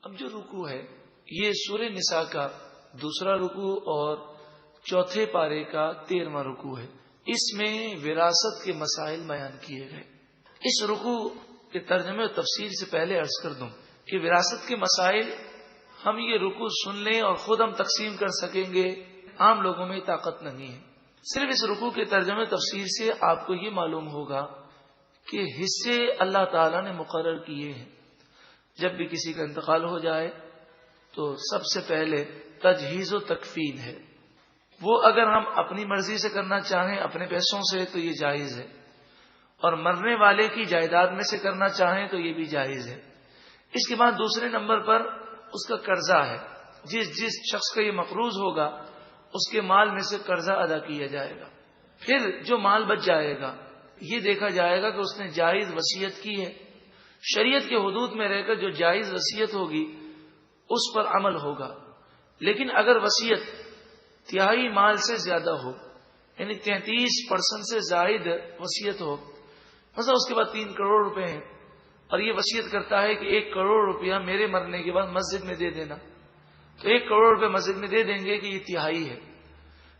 اب جو رکوع ہے یہ سورہ نساء کا دوسرا رکوع اور چوتھے پارے کا 13واں رکوع ہے. اس میں وراثت کے مسائل بیان کیے گئے. اس رکوع کے ترجمے اور تفسیر سے پہلے عرض کر دوں کہ وراثت کے مسائل ہم یہ رکوع سن لیں اور خود ہم تقسیم کر سکیں گے، عام لوگوں میں طاقت نہیں ہے. صرف اس رکوع کے ترجمے تفسیر سے آپ کو یہ معلوم ہوگا کہ حصے اللہ تعالی نے مقرر کیے ہیں. جب بھی کسی کا انتقال ہو جائے تو سب سے پہلے تجہیز و تکفین ہے. وہ اگر ہم اپنی مرضی سے کرنا چاہیں اپنے پیسوں سے تو یہ جائز ہے، اور مرنے والے کی جائیداد میں سے کرنا چاہیں تو یہ بھی جائز ہے. اس کے بعد دوسرے نمبر پر اس کا قرضہ ہے. جس شخص کا یہ مقروض ہوگا اس کے مال میں سے قرضہ ادا کیا جائے گا. پھر جو مال بچ جائے گا یہ دیکھا جائے گا کہ اس نے جائز وصیت کی ہے. شریعت کے حدود میں رہ کر جو جائز وصیت ہوگی اس پر عمل ہوگا. لیکن اگر وصیت تہائی مال سے زیادہ ہو، یعنی 33% سے زائد وصیت ہو، مثلا اس کے بعد 3 کروڑ روپے ہیں اور یہ وصیت کرتا ہے کہ 1 کروڑ روپیہ میرے مرنے کے بعد مسجد میں دے دینا، تو 1 کروڑ روپے مسجد میں دے دیں گے کہ یہ تہائی ہے.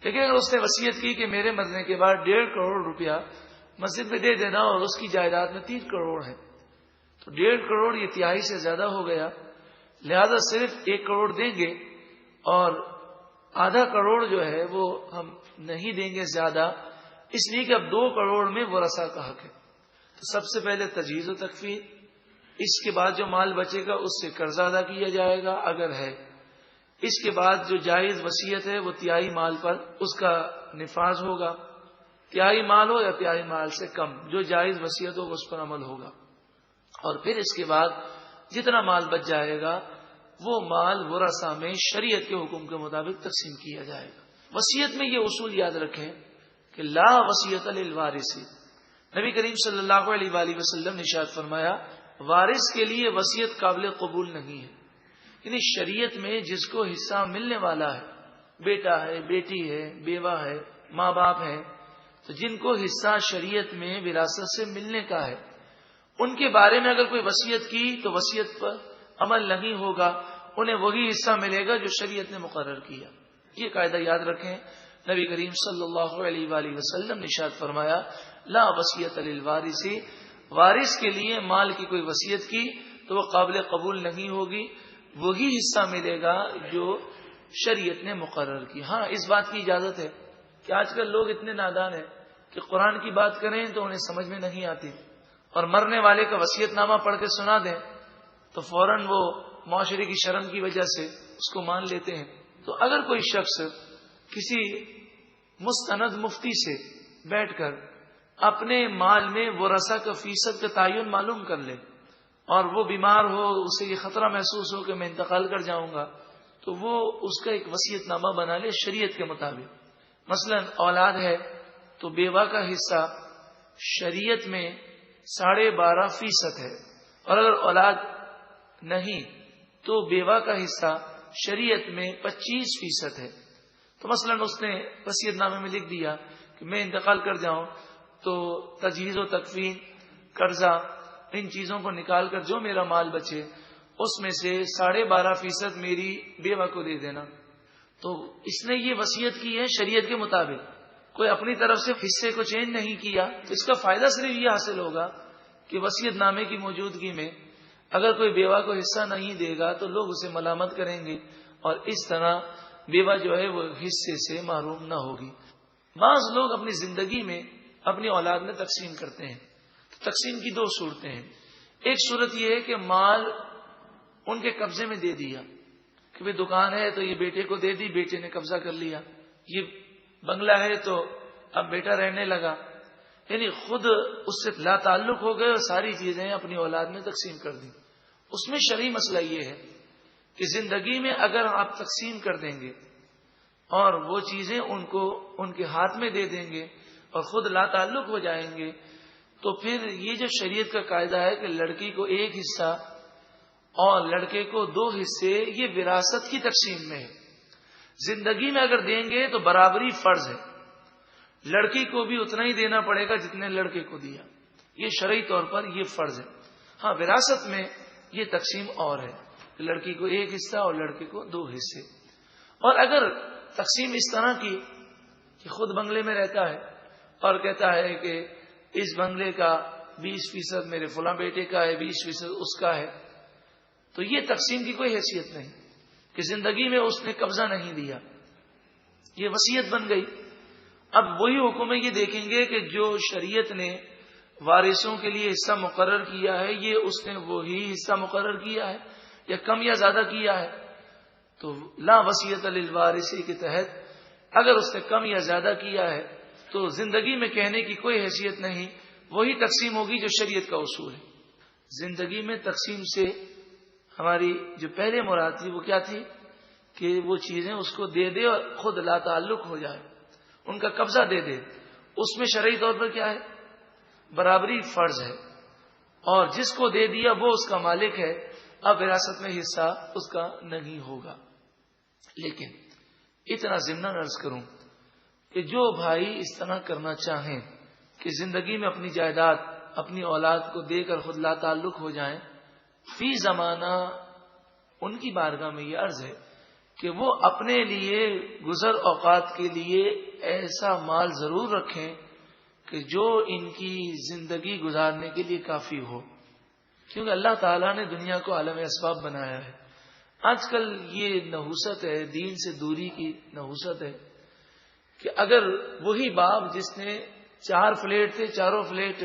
لیکن اگر اس نے وصیت کی کہ میرے مرنے کے بعد 1.5 کروڑ روپیہ مسجد میں دے دینا اور اس کی جائیداد میں 3 کروڑ ہے، تو 1.5 کروڑ یہ تہائی سے زیادہ ہو گیا. لہذا صرف 1 کروڑ دیں گے اور آدھا کروڑ جو ہے وہ ہم نہیں دیں گے زیادہ، اس لیے کہ اب 2 کروڑ میں ورثہ کا حق ہے. تو سب سے پہلے تجہیز و تکفین، اس کے بعد جو مال بچے گا اس سے قرضہ ادا کیا جائے گا اگر ہے. اس کے بعد جو جائز وصیت ہے وہ تہائی مال پر اس کا نفاذ ہوگا. تہائی مال ہو یا تہائی مال سے کم، جو جائز وصیت ہوگا اس پر عمل ہوگا. اور پھر اس کے بعد جتنا مال بچ جائے گا وہ مال ورثہ میں شریعت کے حکم کے مطابق تقسیم کیا جائے گا. وصیت میں یہ اصول یاد رکھیں کہ لا وصیت للوارث. نبی کریم صلی اللہ علیہ وآلہ وسلم نے ارشاد فرمایا وارث کے لیے وصیت قابل قبول نہیں ہے. یعنی شریعت میں جس کو حصہ ملنے والا ہے، بیٹا ہے، بیٹی ہے، بیوہ ہے، ماں باپ ہے، تو جن کو حصہ شریعت میں وراثت سے ملنے کا ہے ان کے بارے میں اگر کوئی وصیت کی تو وصیت پر عمل نہیں ہوگا. انہیں وہی حصہ ملے گا جو شریعت نے مقرر کیا. یہ قاعدہ یاد رکھیں. نبی کریم صلی اللہ علیہ وآلہ وسلم نے ارشاد فرمایا لا وصیت للوارث. وارث کے لیے مال کی کوئی وصیت کی تو وہ قابل قبول نہیں ہوگی، وہی حصہ ملے گا جو شریعت نے مقرر کی. ہاں اس بات کی اجازت ہے کہ آج کل لوگ اتنے نادان ہیں کہ قرآن کی بات کریں تو انہیں سمجھ میں نہیں آتی، اور مرنے والے کا وصیت نامہ پڑھ کے سنا دیں تو فوراً وہ معاشرے کی شرم کی وجہ سے اس کو مان لیتے ہیں. تو اگر کوئی شخص کسی مستند مفتی سے بیٹھ کر اپنے مال میں ورثہ کا فیصد کا تعین معلوم کر لے اور وہ بیمار ہو، اسے یہ خطرہ محسوس ہو کہ میں انتقال کر جاؤں گا، تو وہ اس کا ایک وصیت نامہ بنا لے شریعت کے مطابق. مثلا اولاد ہے تو بیوہ کا حصہ شریعت میں 12.5% ہے، اور اگر اولاد نہیں تو بیوہ کا حصہ شریعت میں 25% ہے. تو مثلا اس نے وصیت نامے میں لکھ دیا کہ میں انتقال کر جاؤں تو تجہیز و تکفین، قرضہ، ان چیزوں کو نکال کر جو میرا مال بچے اس میں سے 12.5% میری بیوہ کو دے دینا. تو اس نے یہ وصیت کی ہے شریعت کے مطابق، کوئی اپنی طرف سے حصے کو چینج نہیں کیا. تو اس کا فائدہ صرف یہ حاصل ہوگا کہ وصیت نامے کی موجودگی میں اگر کوئی بیوہ کو حصہ نہیں دے گا تو لوگ اسے ملامت کریں گے اور اس طرح بیوہ جو ہے وہ حصے سے محروم نہ ہوگی. بعض لوگ اپنی زندگی میں اپنی اولاد میں تقسیم کرتے ہیں. تقسیم کی 2 صورتیں ہیں. ایک صورت یہ ہے کہ مال ان کے قبضے میں دے دیا کہ بھئی دکان ہے تو یہ بیٹے کو دے دی، بیٹے نے قبضہ کر لیا. یہ بنگلہ ہے تو اب بیٹا رہنے لگا، یعنی خود اس سے لا تعلق ہو گئے اور ساری چیزیں اپنی اولاد میں تقسیم کر دی. اس میں شرعی مسئلہ یہ ہے کہ زندگی میں اگر آپ تقسیم کر دیں گے اور وہ چیزیں ان کو ان کے ہاتھ میں دے دیں گے اور خود لا تعلق ہو جائیں گے تو پھر یہ جو شریعت کا قاعدہ ہے کہ لڑکی کو 1 حصہ اور لڑکے کو 2 حصے، یہ وراثت کی تقسیم میں ہے. زندگی میں اگر دیں گے تو برابری فرض ہے، لڑکی کو بھی اتنا ہی دینا پڑے گا جتنے لڑکے کو دیا، یہ شرعی طور پر یہ فرض ہے. ہاں وراثت میں یہ تقسیم اور ہے. لڑکی کو ایک حصہ اور لڑکے کو 2 حصے. اور اگر تقسیم اس طرح کی کہ خود بنگلے میں رہتا ہے اور کہتا ہے کہ اس بنگلے کا 20% میرے فلاں بیٹے کا ہے، 20% اس کا ہے، تو یہ تقسیم کی کوئی حیثیت نہیں کہ زندگی میں اس نے قبضہ نہیں دیا، یہ وصیت بن گئی. اب وہی حکم ہے، یہ دیکھیں گے کہ جو شریعت نے وارثوں کے لیے حصہ مقرر کیا ہے یہ اس نے وہی حصہ مقرر کیا ہے یا کم یا زیادہ کیا ہے. تو لا وصیت للوارث کے تحت اگر اس نے کم یا زیادہ کیا ہے تو زندگی میں کہنے کی کوئی حیثیت نہیں، وہی تقسیم ہوگی جو شریعت کا اصول ہے. زندگی میں تقسیم سے ہماری جو پہلے مراد تھی وہ کیا تھی کہ وہ چیزیں اس کو دے دے اور خود لا تعلق ہو جائے، ان کا قبضہ دے دے. اس میں شرعی طور پر کیا ہے؟ برابری فرض ہے، اور جس کو دے دیا وہ اس کا مالک ہے، اب وراثت میں حصہ اس کا نہیں ہوگا. لیکن اتنا ضمن عرض کروں کہ جو بھائی اس طرح کرنا چاہیں کہ زندگی میں اپنی جائیداد اپنی اولاد کو دے کر خود لا تعلق ہو جائیں، فی زمانہ ان کی بارگاہ میں یہ عرض ہے کہ وہ اپنے لیے گزر اوقات کے لیے ایسا مال ضرور رکھیں کہ جو ان کی زندگی گزارنے کے لیے کافی ہو، کیونکہ اللہ تعالیٰ نے دنیا کو عالم اسباب بنایا ہے. آج کل یہ نحوست ہے، دین سے دوری کی نحوست ہے کہ اگر وہی باپ جس نے 4 فلیٹ تھے، چاروں فلیٹ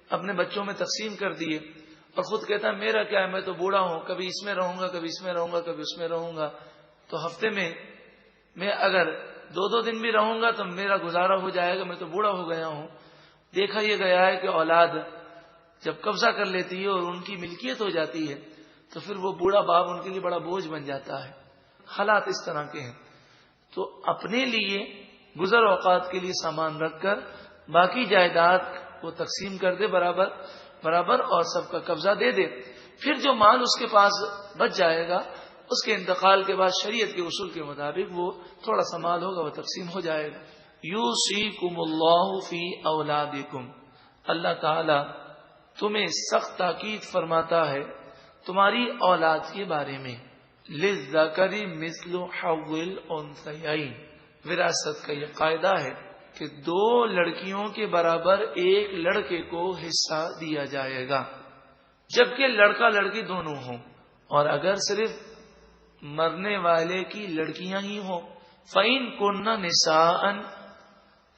اپنے بچوں میں تقسیم کر دیے اور خود کہتا ہے میرا کیا ہے، میں تو بوڑھا ہوں، کبھی اس میں رہوں گا، کبھی اس میں رہوں گا، کبھی اس میں رہوں گا، تو ہفتے میں اگر 2 دن بھی رہوں گا تو میرا گزارا ہو جائے گا، میں تو بوڑھا ہو گیا ہوں. دیکھا یہ گیا ہے کہ اولاد جب قبضہ کر لیتی ہے اور ان کی ملکیت ہو جاتی ہے تو پھر وہ بوڑھا باپ ان کے لیے بڑا بوجھ بن جاتا ہے. حالات اس طرح کے ہیں. تو اپنے لیے گزر اوقات کے لیے سامان رکھ کر باقی جائیداد کو تقسیم کر دے برابر اور سب کا قبضہ دے دے. پھر جو مال اس کے پاس بچ جائے گا اس کے انتقال کے بعد شریعت کے اصول کے مطابق وہ تھوڑا سا مال ہوگا، وہ تقسیم ہو جائے گا. یوصیکم اللہ فی اولادکم، اللہ تعالی تمہیں سخت تاکید فرماتا ہے تمہاری اولاد کے بارے میں. للذکر مثل حظ الانثیین، وراثت کا یہ قاعدہ ہے کہ 2 لڑکیوں کے برابر ایک لڑکے کو حصہ دیا جائے گا، جبکہ لڑکا لڑکی دونوں ہوں. اور اگر صرف مرنے والے کی لڑکیاں ہی ہوں، فَإِن كُنَّ نِسَاءً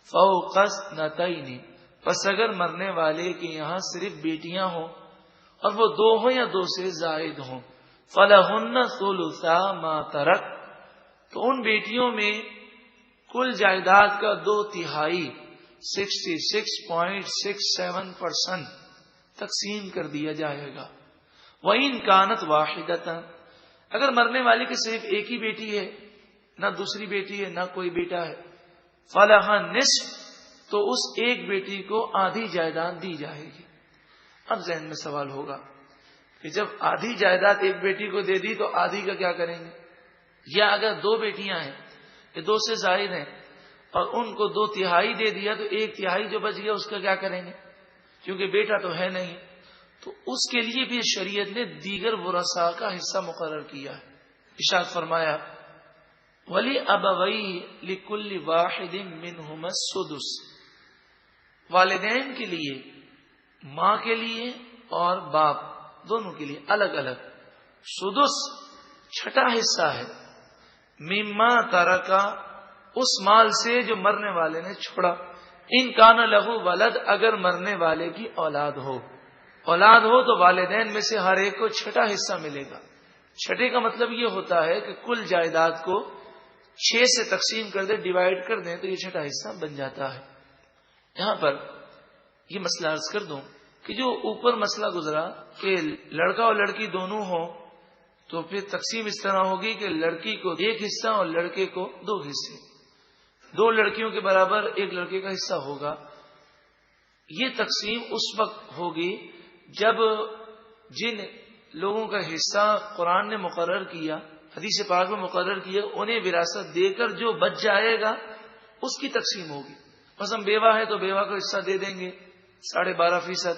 فَوْقَ اثْنَتَيْنِ، پس اگر مرنے والے کے یہاں صرف بیٹیاں ہوں اور وہ 2 ہوں یا 2 سے زائد ہوں، فَلَهُنَّ ثُلُثَا مَا تَرَكَ، تو ان بیٹیوں میں کل جائیداد کا 2/3 66.67% تقسیم کر دیا جائے گا. وَإِن كَانَتْ وَاحِدَةً، اگر مرنے والے کی صرف ایک ہی بیٹی ہے، نہ دوسری بیٹی ہے نہ کوئی بیٹا ہے، فَلَهَا النِّصْفُ، تو اس ایک بیٹی کو آدھی جائیداد دی جائے گی. اب ذہن میں سوال ہوگا کہ جب آدھی جائیداد ایک بیٹی کو دے دی تو آدھی کا کیا کریں گے؟ یا اگر 2 بیٹیاں ہیں یا 2 سے زائد ہیں اور ان کو 2/3 دے دیا تو 1/3 جو بچ گیا اس کا کیا کریں گے؟ کیونکہ بیٹا تو ہے نہیں. تو اس کے لیے بھی شریعت نے دیگر ورثاء کا حصہ مقرر کیا ہے. ارشاد فرمایا وَلِأَبَوَيْهِ لِكُلِّ وَاحِدٍ مِّنْهُمَا السُّدُسُ، والدین کے لیے، ماں کے لیے اور باپ دونوں کے لیے الگ الگ سدس 6 حصہ ہے. مما ترکا، اس مال سے جو مرنے والے نے چھوڑا. ان کان لہو ولد، اگر مرنے والے کی اولاد ہو تو والدین میں سے ہر ایک کو 6 حصہ ملے گا. 6 کا مطلب یہ ہوتا ہے کہ کل جائیداد کو 6 سے تقسیم کر دیں، ڈیوائڈ کر دیں تو یہ 6 حصہ بن جاتا ہے. یہاں پر یہ مسئلہ عرض کر دوں کہ جو اوپر مسئلہ گزرا کہ لڑکا اور لڑکی دونوں ہوں تو پھر تقسیم اس طرح ہوگی کہ لڑکی کو 1 حصہ اور لڑکے کو 2 حصے، 2 لڑکیوں کے برابر 1 لڑکے کا حصہ ہوگا. یہ تقسیم اس وقت ہوگی جب جن لوگوں کا حصہ قرآن نے مقرر کیا، حدیث پاک میں مقرر کیا، انہیں وراثت دے کر جو بچ جائے گا اس کی تقسیم ہوگی. مثلا بیوہ ہے تو بیوہ کا حصہ دے دیں گے 12.5%،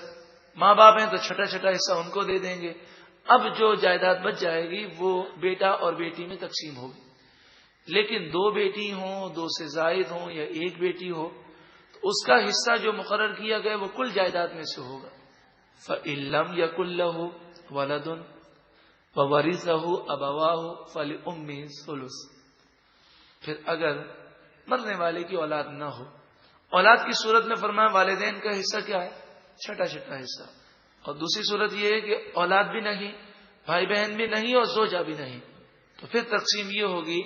ماں باپ ہیں تو 6 حصہ ان کو دے دیں گے. اب جو جائیداد بچ جائے گی وہ بیٹا اور بیٹی میں تقسیم ہوگی. لیکن 2 بیٹی ہوں، 2 سے زائد ہوں یا 1 بیٹی ہو تو اس کا حصہ جو مقرر کیا گیا وہ کل جائیداد میں سے ہوگا. فَإِن لَّمْ يَكُن لَّهُ وَلَدٌ وَوَرِثَهُ أَبَوَاهُ فَلِأُمِّهِ الثُّلُثُ. پھر اگر مرنے والے کی اولاد نہ ہو، اولاد کی صورت میں فرمایا والدین کا حصہ کیا ہے؟ چھٹا حصہ. اور دوسری صورت یہ ہے کہ اولاد بھی نہیں، بھائی بہن بھی نہیں اور زوجہ بھی نہیں، تو پھر تقسیم یہ ہوگی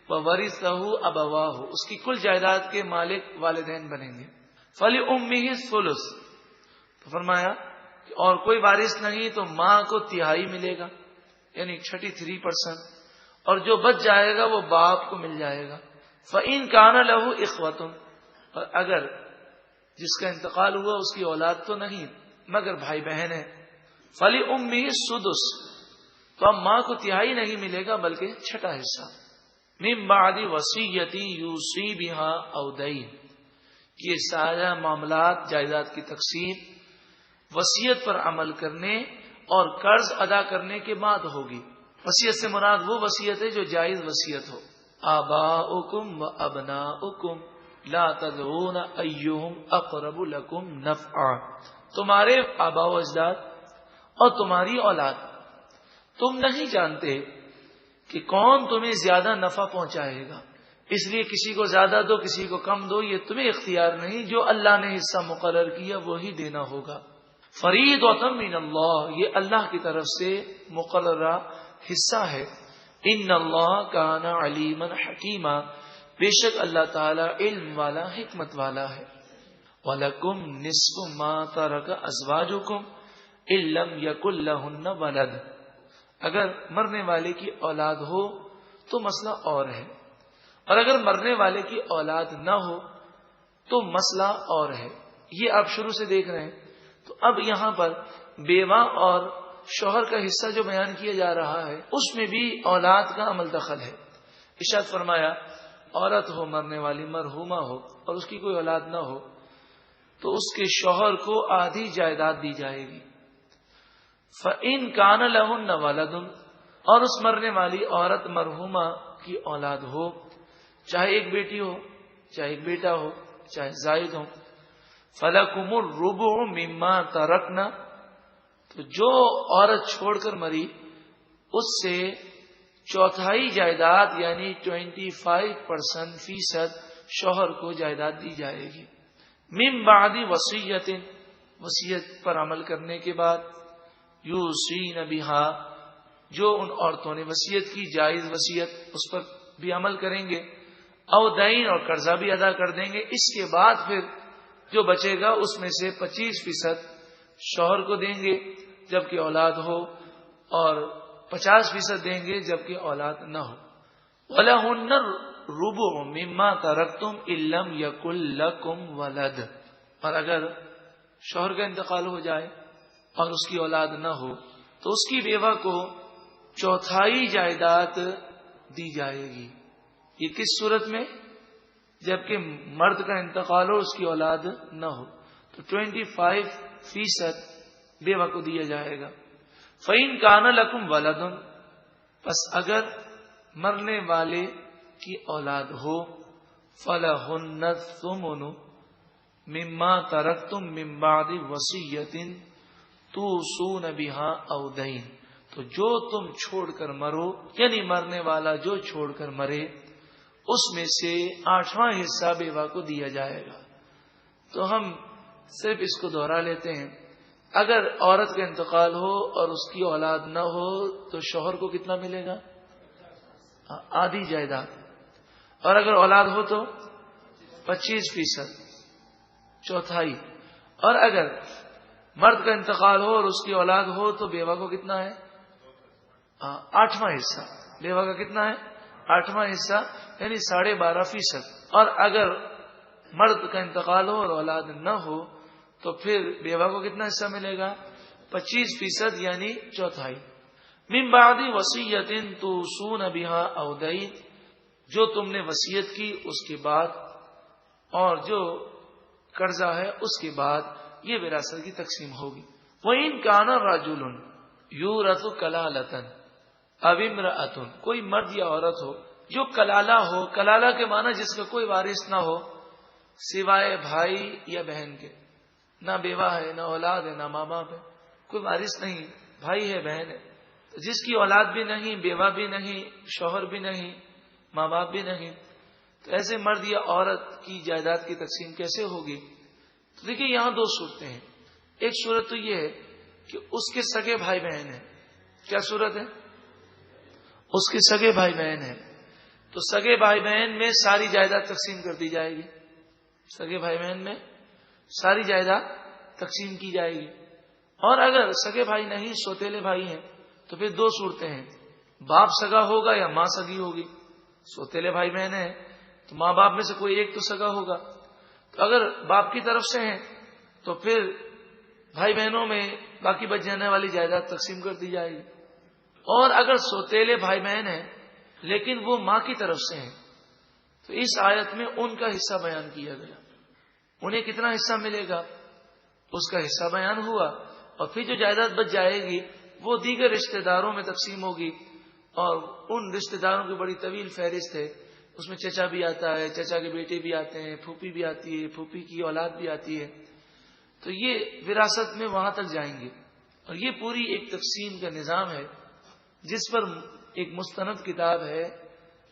وَوَرِثَهُ أَبَوَاهُ، اس کی کل جائیداد کے مالک والدین بنیں گے. فَلِأُمِّهِ الثُّلُثُ، تو فرمایا کہ اور کوئی وارث نہیں تو ماں کو 1/3 ملے گا، یعنی 33%، اور جو بچ جائے گا وہ باپ کو مل جائے گا. فَإِن كَانَ لَهُ إِخْوَةٌ، اور اگر جس کا انتقال ہوا اس کی اولاد تو نہیں مگر بھائی بہن ہے، فَلِأُمِّهِ السُّدُسُ، تو اب ماں کو 1/3 نہیں ملے گا بلکہ چھٹا حصہ. مِن بَعْدِ وَصِيَّةٍ يُوصِي بِهَا أَوْ دَيْنٍ، یہ سارا معاملات جائیداد کی تقسیم وصیت پر عمل کرنے اور قرض ادا کرنے کے بعد ہوگی. وصیت سے مراد وہ وصیت ہے جو جائز وصیت ہو. آباؤکم و ابناؤکم لا تدرون ایہم اقرب لکم نفعا، تمہارے آبا و اجداد اور تمہاری اولاد، تم نہیں جانتے کہ کون تمہیں زیادہ نفع پہنچائے گا، اس لیے کسی کو زیادہ دو کسی کو کم دو، یہ تمہیں اختیار نہیں، جو اللہ نے حصہ مقرر کیا وہی دینا ہوگا. فریضۃ من اللہ، یہ اللہ کی طرف سے مقررہ حصہ ہے. ان اللہ کان علیما حکیما، بے شک اللہ تعالی علم والا حکمت والا ہے. وَلَكُمْ نِصْفُ مَا تَرَكَ أَزْوَاجُكُمْ إِن لَّمْ يَكُن لَّهُنَّ وَلَدٌ، اگر مرنے والے کی اولاد ہو تو مسئلہ اور ہے، اور اگر مرنے والے کی اولاد نہ ہو تو مسئلہ اور ہے. یہ آپ شروع سے دیکھ رہے ہیں. تو اب یہاں پر بیوہ اور شوہر کا حصہ جو بیان کیا جا رہا ہے اس میں بھی اولاد کا عمل دخل ہے. ارشاد فرمایا عورت ہو مرنے والی مرحومہ ہو اور اس کی کوئی اولاد نہ ہو تو اس کے شوہر کو آدھی جائیداد دی جائے گی. فَإِن كَانَ لَهُنَّ وَلَدٌ، اور اس مرنے والی عورت مرحومہ کی اولاد ہو، چاہے ایک بیٹی ہو چاہے ایک بیٹا ہو چاہے زائد ہو، فَلَكُمُ الرُّبُعُ مِمَّا تَرَكْنَ، تو جو عورت چھوڑ کر مری اس سے چوتھائی جائیداد یعنی 25% شوہر کو جائیداد دی جائے گی. من بعد وصیت، وصیت پر عمل کرنے کے بعد، یوصین بہا، جو ان عورتوں نے وصیت کی جائز وصیت اس پر بھی عمل کریں گے، او دین، اور قرضہ بھی ادا کر دیں گے. اس کے بعد پھر جو بچے گا اس میں سے 25% شوہر کو دیں گے جبکہ اولاد ہو، اور 50% دیں گے جبکہ اولاد نہ ہو. وَلَهُنَّ الرُّبُعُ مِمَّا تَرَكْتُمْ إِن لَّمْ يَكُن لَّكُمْ وَلَدٌ، اور اگر شوہر کا انتقال ہو جائے اور اس کی اولاد نہ ہو تو اس کی بیوہ کو چوتھائی جائیداد دی جائے گی. یہ کس صورت میں؟ جبکہ مرد کا انتقال ہو اس کی اولاد نہ ہو تو 25% بیوہ کو دیا جائے گا. فَإِن كَانَ لَكُمْ وَلَدٌ، پس اگر مرنے والے کی اولاد ہو، فَلَهُنَّ الثُّمُنُ مِمَّا تَرَكْتُم مِّن بَعْدِ وَصِيَّةٍ تُوصُونَ بِهَا أَوْ دَيْنٍ، تو جو تم چھوڑ کر مرو، یعنی مرنے والا جو چھوڑ کر مرے اس میں سے 8واں حصہ بیوہ کو دیا جائے گا. تو ہم صرف اس کو دوہرا لیتے ہیں. اگر عورت کا انتقال ہو اور اس کی اولاد نہ ہو تو شوہر کو کتنا ملے گا؟ آدھی جائیداد. اور اگر اولاد ہو تو 25%، چوتھائی. اور اگر مرد کا انتقال ہو اور اس کی اولاد ہو تو بیوہ کو کتنا ہے؟ 8واں حصہ. بیوہ کا کتنا ہے؟ 8واں حصہ یعنی 12.5%. اور اگر مرد کا انتقال ہو اور اولاد نہ ہو تو پھر بیوہ کو کتنا حصہ ملے گا؟ 25% یعنی چوتھائی. من بعد وصیت توصون بها او دین، جو تم نے وصیت کی اس کے بعد اور جو قرضہ ہے اس کے بعد یہ وراثت کی تقسیم ہوگی. وَإِن كَانَ رَجُلٌ، یورث کلالتن او امرأتن، کوئی مرد یا عورت ہو جو کلالہ ہو، کلالہ کے معنی جس کا کوئی وارث نہ ہو سوائے بھائی یا بہن کے، نہ بیوہ ہے، نہ اولاد ہے، نہ ماں باپ ہے، کوئی وارث نہیں، بھائی ہے، بہن ہے، جس کی اولاد بھی نہیں، بیوہ بھی نہیں، شوہر بھی نہیں، ماں باپ بھی نہیں، تو ایسے مرد یا عورت کی جائیداد کی تقسیم کیسے ہوگی؟ تو دیکھیے یہاں دو صورتیں ہیں. ایک صورت تو یہ ہے کہ اس کے سگے بھائی بہن ہیں. کیا صورت ہے؟ اس کے سگے بھائی بہن ہیں، تو سگے بھائی بہن میں ساری جائیداد تقسیم کر دی جائے گی. سگے بھائی بہن میں ساری جائیداد تقسیم کی جائے گی. اور اگر سگے بھائی نہیں، سوتیلے بھائی ہیں، تو پھر دو صورتیں ہیں، باپ سگا ہوگا یا ماں سگی ہوگی. سوتیلے بھائی بہن ہیں تو ماں باپ میں سے کوئی ایک تو سگا ہوگا. تو اگر باپ کی طرف سے ہیں تو پھر بھائی بہنوں میں باقی بچ جانے والی جائیداد تقسیم کر دی جائے گی. اور اگر سوتیلے بھائی بہن ہیں لیکن وہ ماں کی طرف سے ہیں تو اس آیت میں ان کا حصہ بیان کیا گیا. انہیں کتنا حصہ ملے گا اس کا حصہ بیان ہوا، اور پھر جو جائیداد بچ جائے گی وہ دیگر رشتہ داروں میں تقسیم ہوگی. اور ان رشتہ داروں کی بڑی طویل فہرست ہے، اس میں چچا بھی آتا ہے، چچا کے بیٹے بھی آتے ہیں، پھوپھی بھی آتی ہے، پھوپھی کی اولاد بھی آتی ہے. تو یہ وراثت میں وہاں تک جائیں گے. اور یہ پوری ایک تقسیم کا نظام ہے جس پر ایک مستند کتاب ہے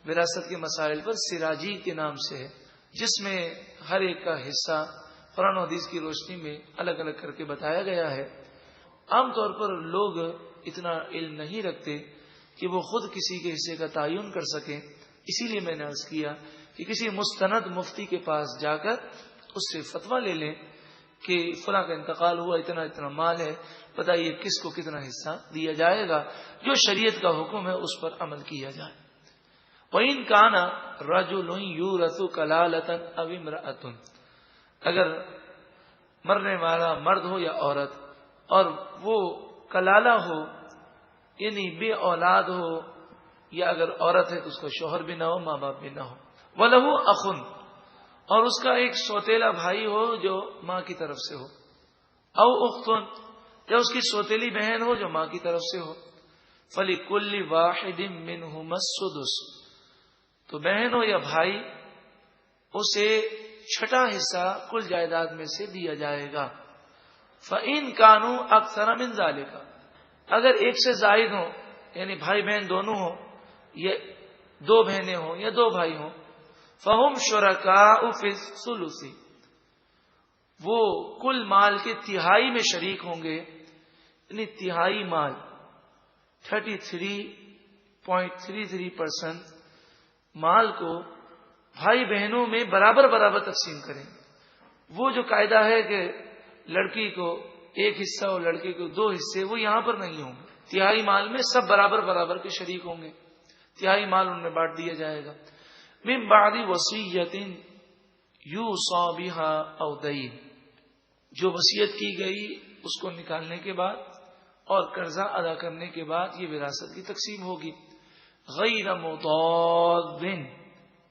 وراثت کے مسائل پر، سراجی کے نام سے ہے، جس میں ہر ایک کا حصہ قرآن و حدیث کی روشنی میں الگ الگ کر کے بتایا گیا ہے. عام طور پر لوگ اتنا علم نہیں رکھتے کہ وہ خود کسی کے حصے کا تعین کر سکیں. اسی لیے میں نے عرض کیا کہ کسی مستند مفتی کے پاس جا کر اس سے فتویٰ لے لیں کہ فلاں کا انتقال ہوا، اتنا اتنا مال ہے، بتائیے کس کو کتنا حصہ دیا جائے گا. جو شریعت کا حکم ہے اس پر عمل کیا جائے. وَإِن كَانَ رَجُلٌ يُورَثُ كَلَالَةً أَوْ امْرَأَةٌ، اگر مرنے والا مرد ہو یا عورت اور وہ کلالہ ہو یعنی بے اولاد ہو، یا اگر عورت ہے تو اس کا شوہر بھی نہ ہو، ماں باپ بھی نہ ہو. وَلَهُ أَخٌ، اور اس کا ایک سوتیلا بھائی ہو جو ماں کی طرف سے ہو، او اختن، یا اس کی سوتیلی بہن ہو جو ماں کی طرف سے ہو. فَلِكُلِّ وَاحِدٍ مِّنْهُمَا السُّدُسُ، تو بہن ہو یا بھائی اسے چھٹا حصہ کل جائیداد میں سے دیا جائے گا. فَإِن كَانُوا أَكْثَرَ مِنْ ذَلِكَ، اگر ایک سے زائد ہوں یعنی بھائی بہن دونوں ہوں، یا دو بہنیں ہوں یا دو بھائی ہوں، فَهُمْ شُرَكَاءُ فِي الثُّلُثِ، وہ کل مال کے تہائی میں شریک ہوں گے. یعنی تہائی مال 33.33% مال کو بھائی بہنوں میں برابر برابر تقسیم کریں. وہ جو قاعدہ ہے کہ لڑکی کو ایک حصہ اور لڑکے کو دو حصے، وہ یہاں پر نہیں ہوں گے. تہائی مال میں سب برابر برابر کے شریک ہوں گے، تہائی مال ان میں بانٹ دیا جائے گا. من بعد وصیۃ یوصی بہا او دین، جو وصیت کی گئی اس کو نکالنے کے بعد اور قرضہ ادا کرنے کے بعد یہ وراثت کی تقسیم ہوگی. غیر مضار،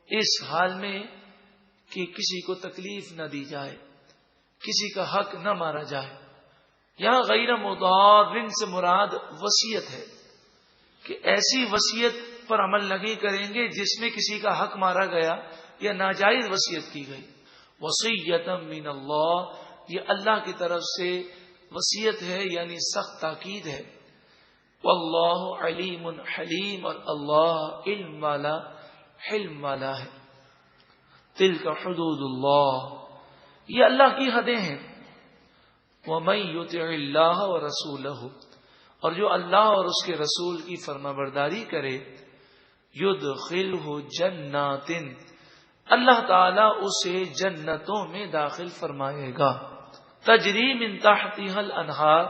اس حال میں کہ کسی کو تکلیف نہ دی جائے، کسی کا حق نہ مارا جائے. یہاں غیر مضار سے مراد وصیت ہے کہ ایسی وصیت پر عمل نہیں کریں گے جس میں کسی کا حق مارا گیا یا ناجائز وصیت کی گئی. وصیۃ من اللہ، یہ اللہ کی طرف سے وصیت ہے یعنی سخت تاکید ہے. واللہ علیم حلیم، اور اللہ علم والا حلم والا ہے. تلک حدود اللہ، یہ اللہ کی حدیں ہیں. وَمَن يُطِعِ اللَّهَ وَرَسُولَهُ، اور جو اللہ اور اس کے رسول کی فرما برداری کرے، يُدْخِلْهُ جَنَّاتٍ، اللہ تعالی اسے جنتوں میں داخل فرمائے گا. تجری من تحتها الانہار،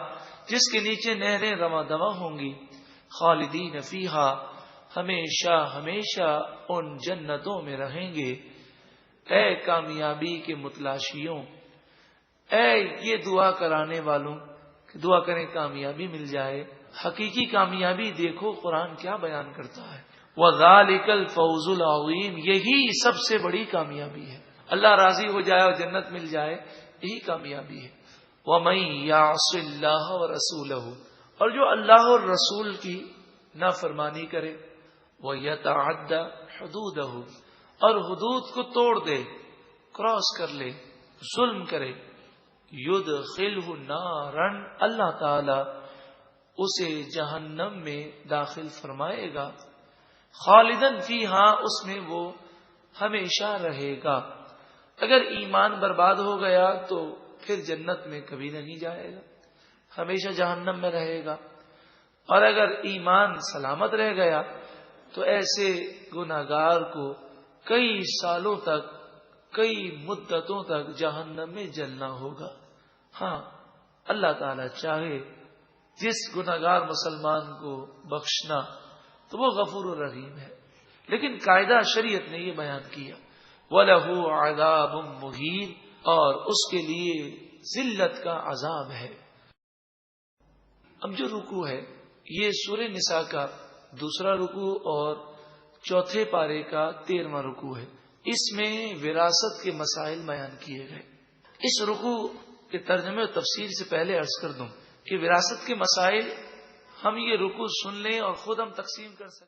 جس کے نیچے نہریں رواں دواں ہوں گی. خالدین فیہا، ہمیشہ ہمیشہ ان جنتوں میں رہیں گے. اے کامیابی کے متلاشیوں، اے یہ دعا کرانے والوں کہ دعا کریں کامیابی مل جائے. حقیقی کامیابی دیکھو قرآن کیا بیان کرتا ہے. وَذَلِكَ الْفَوْزُ الْعَظِيمُ، یہی سب سے بڑی کامیابی ہے. اللہ راضی ہو جائے اور جنت مل جائے، یہی کامیابی ہے. وَمَن يَعْصِ اللَّهَ وَرَسُولَهُ، اور جو اللہ اور رسول کی نافرمانی کرے وہ یتعدی حدودہ، اور حدود کو توڑ دے، کراس کر لے، ظلم کرے، یدخلہ نارا، اللہ تعالی اسے جہنم میں داخل فرمائے گا، خالدن فیہا، اس میں وہ ہمیشہ رہے گا۔ اگر ایمان برباد ہو گیا تو پھر جنت میں کبھی نہیں جائے گا، ہمیشہ جہنم میں رہے گا، اور اگر ایمان سلامت رہ گیا تو ایسے گناہگار کو کئی سالوں تک، کئی مدتوں تک جہنم میں جلنا ہوگا۔ ہاں، اللہ تعالی چاہے جس گناہگار مسلمان کو بخشنا تو وہ غفور الرحیم ہے، لیکن قاعدہ شریعت نے یہ بیان کیا، وَلَهُ عَذَابٌ مُهِينٌ، اور اس کے لیے ذلت کا عذاب ہے۔ اب جو رکوع ہے یہ سورہ نساء کا دوسرا رکوع اور چوتھے پارے کا 13واں رکوع ہے۔ اس میں وراثت کے مسائل بیان کیے گئے۔ اس رکوع کے ترجمے اور تفسیر سے پہلے عرض کر دوں کہ وراثت کے مسائل ہم یہ رکوع سن لیں اور خود ہم تقسیم کر سکتے